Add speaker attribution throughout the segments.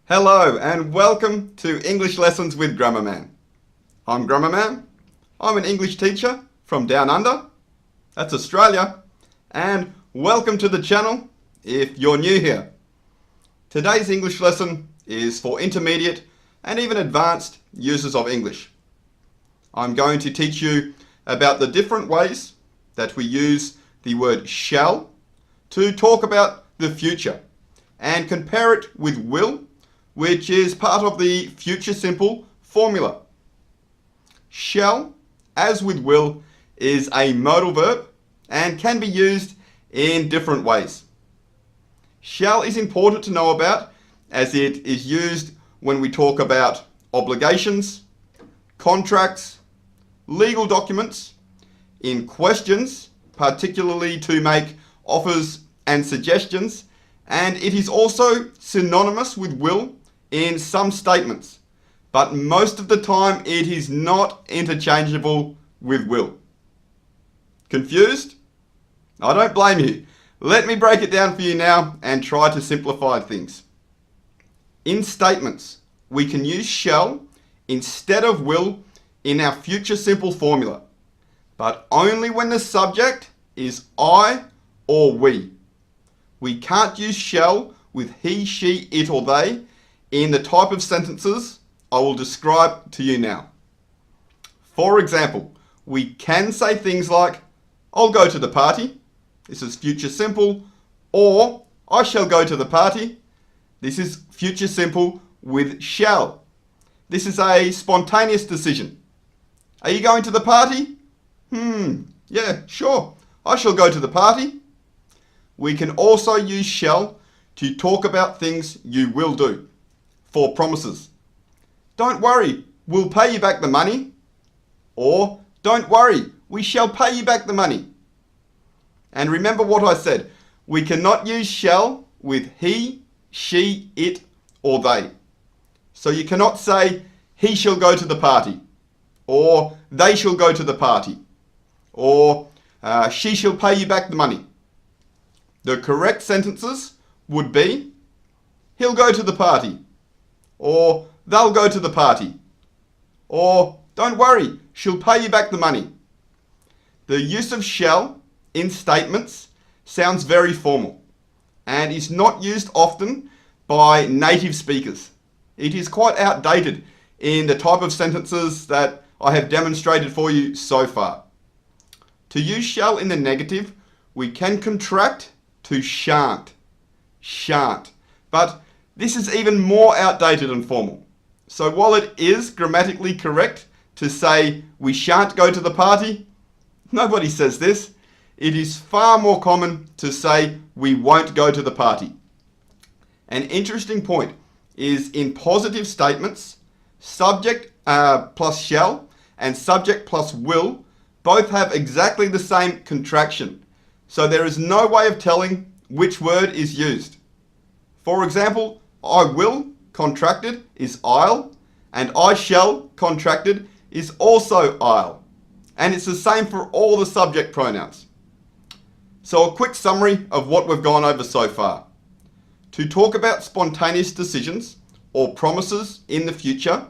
Speaker 1: Hello and welcome to English Lessons with Grammarman. I'm Grammarman. I'm an English teacher from Down Under. That's Australia. And welcome to the channel if you're new here. Today's English lesson is for intermediate and even advanced users of English. I'm going to teach you about the different ways that we use the word shall to talk about the future and compare it with will, which is part of the future simple formula. Shall, as with will, is a modal verb and can be used in different ways. Shall is important to know about as it is used when we talk about obligations, contracts, legal documents, in questions, particularly to make offers and suggestions, and it is also synonymous with will in some statements, but most of the time it is not interchangeable with will. Confused? I don't blame you. Let me break it down for you now and try to simplify things. In statements, we can use shall instead of will in our future simple formula, but only when the subject is I or we. We can't use shall with he, she, it or they in the type of sentences I will describe to you now. For example, we can say things like, I'll go to the party. This is future simple. Or, I shall go to the party. This is future simple with shall. This is a spontaneous decision. Are you going to the party? Yeah, sure. I shall go to the party. We can also use shall to talk about things you will do. For promises. Don't worry, we'll pay you back the money. Or, don't worry, we shall pay you back the money. And remember what I said, we cannot use shall with he, she, it, or they. So you cannot say, he shall go to the party. Or, they shall go to the party. Or, she shall pay you back the money. The correct sentences would be, he'll go to the party. Or, they'll go to the party. Or, don't worry, she'll pay you back the money. The use of shall in statements sounds very formal and is not used often by native speakers. It is quite outdated in the type of sentences that I have demonstrated for you so far. To use shall in the negative, we can contract to shan't. Shan't. But this is even more outdated and formal. So while it is grammatically correct to say we shan't go to the party, nobody says this. It is far more common to say we won't go to the party. An interesting point is in positive statements, subject plus shall and subject plus will both have exactly the same contraction. So there is no way of telling which word is used. For example, I will, contracted, is I'll, and I shall, contracted, is also I'll. And it's the same for all the subject pronouns. So a quick summary of what we've gone over so far. To talk about spontaneous decisions or promises in the future,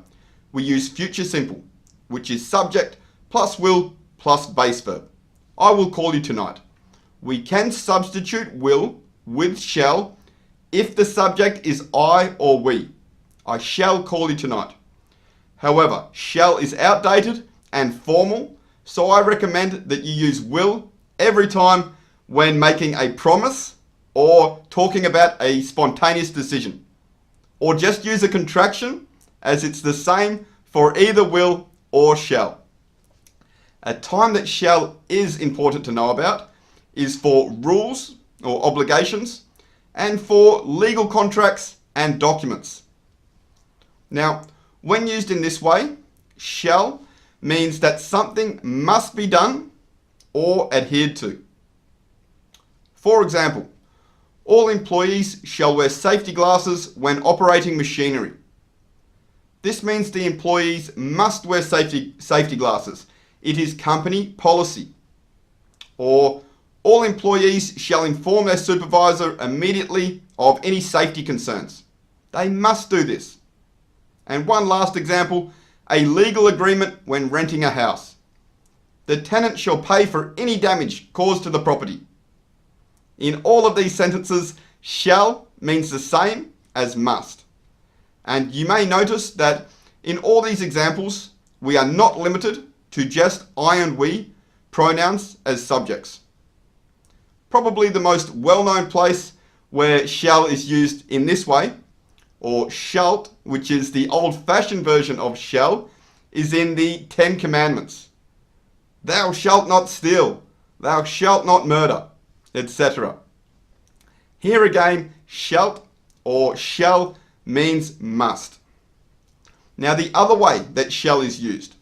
Speaker 1: we use future simple, which is subject plus will plus base verb. I will call you tonight. We can substitute will with shall if the subject is I or we. I shall call you tonight. However, shall is outdated and formal, so I recommend that you use will every time when making a promise or talking about a spontaneous decision. Or just use a contraction as it's the same for either will or shall. A time that shall is important to know about is for rules or obligations and for legal contracts and documents. Now, when used in this way, shall means that something must be done or adhered to. For example, all employees shall wear safety glasses when operating machinery. This means the employees must wear safety glasses. It is company policy. Or all employees shall inform their supervisor immediately of any safety concerns. They must do this. And one last example, a legal agreement when renting a house. The tenant shall pay for any damage caused to the property. In all of these sentences, shall means the same as must. And you may notice that in all these examples, we are not limited to just I and we pronouns as subjects. Probably the most well-known place where shall is used in this way, or shalt, which is the old-fashioned version of shall, is in the 10 Commandments. Thou shalt not steal, thou shalt not murder, etc. Here again, shalt or shall means must. Now the other way that shall is used,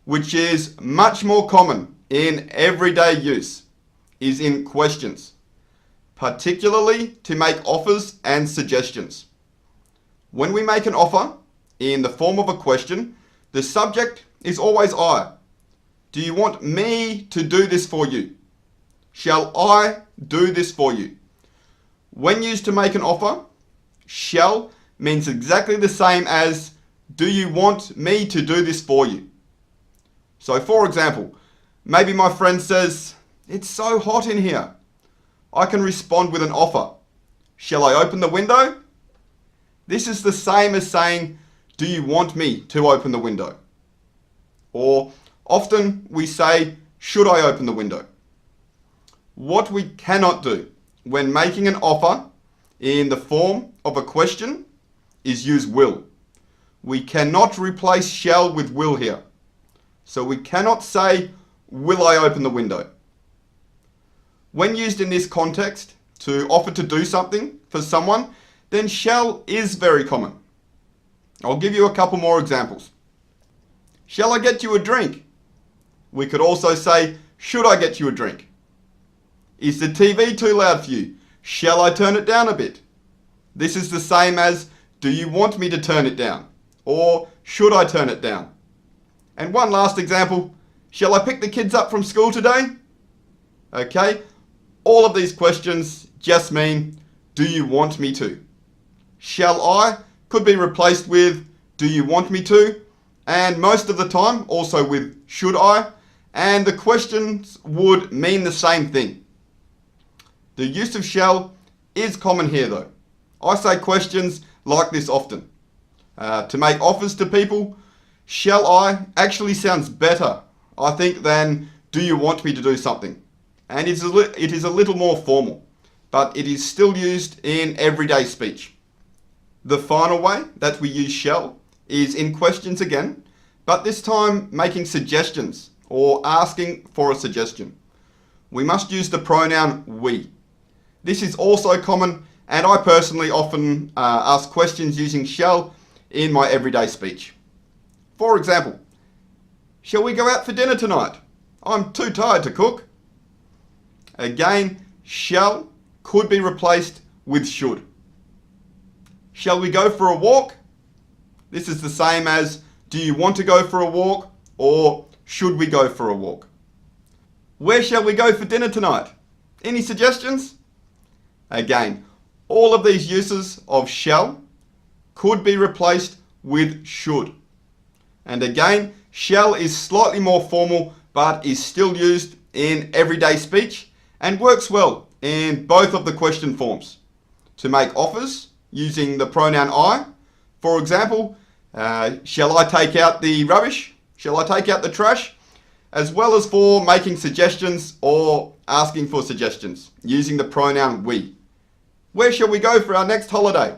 Speaker 1: which is much more common in everyday use, is in questions, particularly to make offers and suggestions. When we make an offer in the form of a question, the subject is always I. Do you want me to do this for you? Shall I do this for you? When used to make an offer, shall means exactly the same as do you want me to do this for you? So for example, maybe my friend says, it's so hot in here. I can respond with an offer. Shall I open the window? This is the same as saying, do you want me to open the window? Or often we say, should I open the window? What we cannot do when making an offer in the form of a question is use will. We cannot replace shall with will here. So we cannot say, will I open the window? When used in this context to offer to do something for someone, then shall is very common. I'll give you a couple more examples. Shall I get you a drink? We could also say, should I get you a drink? Is the TV too loud for you? Shall I turn it down a bit? This is the same as, do you want me to turn it down? Or should I turn it down? And one last example, shall I pick the kids up from school today? Okay, all of these questions just mean, do you want me to? Shall I could be replaced with, do you want me to? And most of the time also with should I? And the questions would mean the same thing. The use of shall is common here though. I say questions like this often. To make offers to people, shall I actually sounds better, I think, than do you want me to do something? And it is a little more formal, but it is still used in everyday speech. The final way that we use shall is in questions again, but this time making suggestions or asking for a suggestion. We must use the pronoun we. This is also common, and I personally often ask questions using shall in my everyday speech. For example, shall we go out for dinner tonight? I'm too tired to cook. Again, shall could be replaced with should. Shall we go for a walk? This is the same as, do you want to go for a walk? Or should we go for a walk? Where shall we go for dinner tonight? Any suggestions? Again, all of these uses of shall could be replaced with should. And again, shall is slightly more formal, but is still used in everyday speech and works well in both of the question forms. To make offers using the pronoun I, for example, shall I take out the rubbish? Shall I take out the trash? As well as for making suggestions or asking for suggestions using the pronoun we. Where shall we go for our next holiday?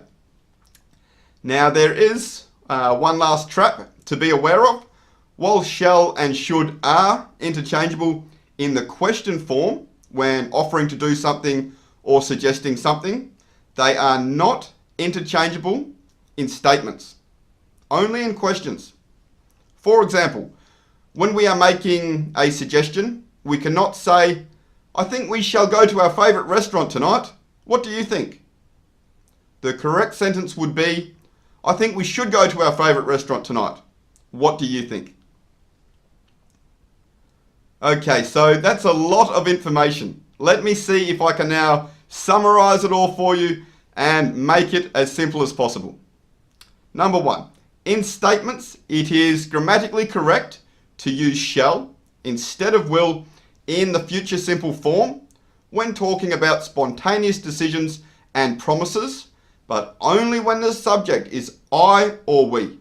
Speaker 1: Now there is one last trap to be aware of. While shall and should are interchangeable in the question form when offering to do something or suggesting something, they are not interchangeable in statements, only in questions. For example, when we are making a suggestion, we cannot say, I think we shall go to our favourite restaurant tonight. What do you think? The correct sentence would be, I think we should go to our favourite restaurant tonight. What do you think? Okay, so that's a lot of information. Let me see if I can now summarise it all for you and make it as simple as possible. Number 1. In statements, it is grammatically correct to use shall instead of will in the future simple form when talking about spontaneous decisions and promises, but only when the subject is I or we.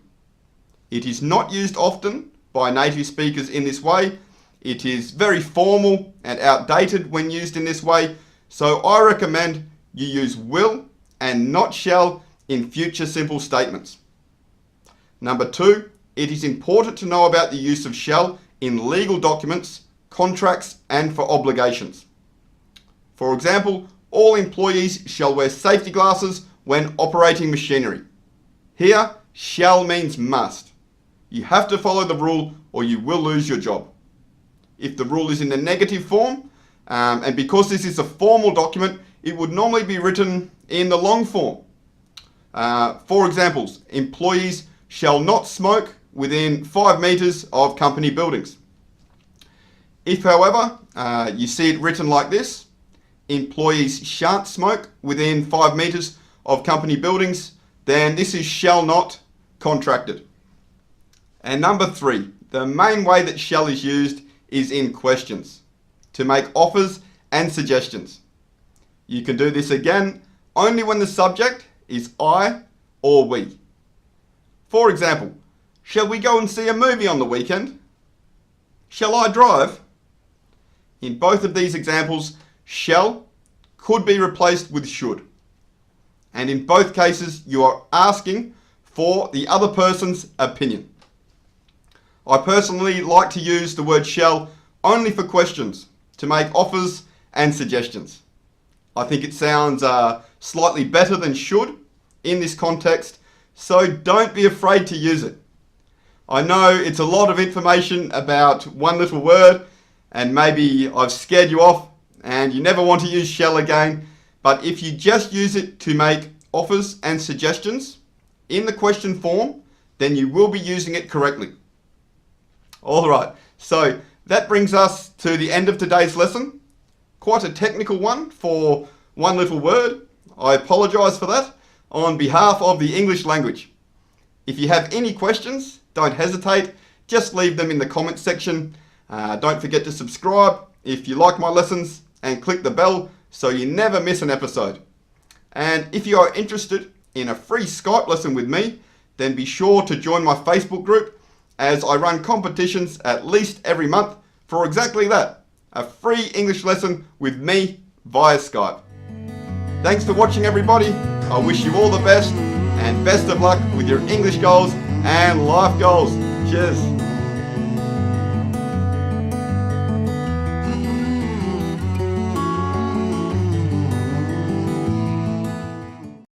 Speaker 1: It is not used often by native speakers in this way. It is very formal and outdated when used in this way, so I recommend you use will and not shall in future simple statements. Number 2, it is important to know about the use of shall in legal documents, contracts, and for obligations. For example, all employees shall wear safety glasses when operating machinery. Here, shall means must. You have to follow the rule or you will lose your job. If the rule is in the negative form, and because this is a formal document, it would normally be written in the long form. For examples, employees shall not smoke within 5 meters of company buildings. If, however, you see it written like this, employees shan't smoke within 5 meters of company buildings, then this is shall not contracted. And number 3, the main way that shall is used is in questions, to make offers and suggestions. You can do this again only when the subject is I or we. For example, shall we go and see a movie on the weekend? Shall I drive? In both of these examples, shall could be replaced with should. And in both cases, you are asking for the other person's opinion. I personally like to use the word shall only for questions, to make offers and suggestions. I think it sounds slightly better than should in this context, so don't be afraid to use it. I know it's a lot of information about one little word, and maybe I've scared you off and you never want to use shall again, but if you just use it to make offers and suggestions in the question form, then you will be using it correctly. Alright, so that brings us to the end of today's lesson. Quite a technical one for one little word. I apologise for that on behalf of the English language. If you have any questions, don't hesitate, just leave them in the comments section. Don't forget to subscribe if you like my lessons and click the bell so you never miss an episode. And if you are interested in a free Skype lesson with me, then be sure to join my Facebook group, as I run competitions at least every month for exactly that, a free English lesson with me via Skype. Thanks for watching, everybody. I wish you all the best and best of luck with your English goals and life goals. Cheers.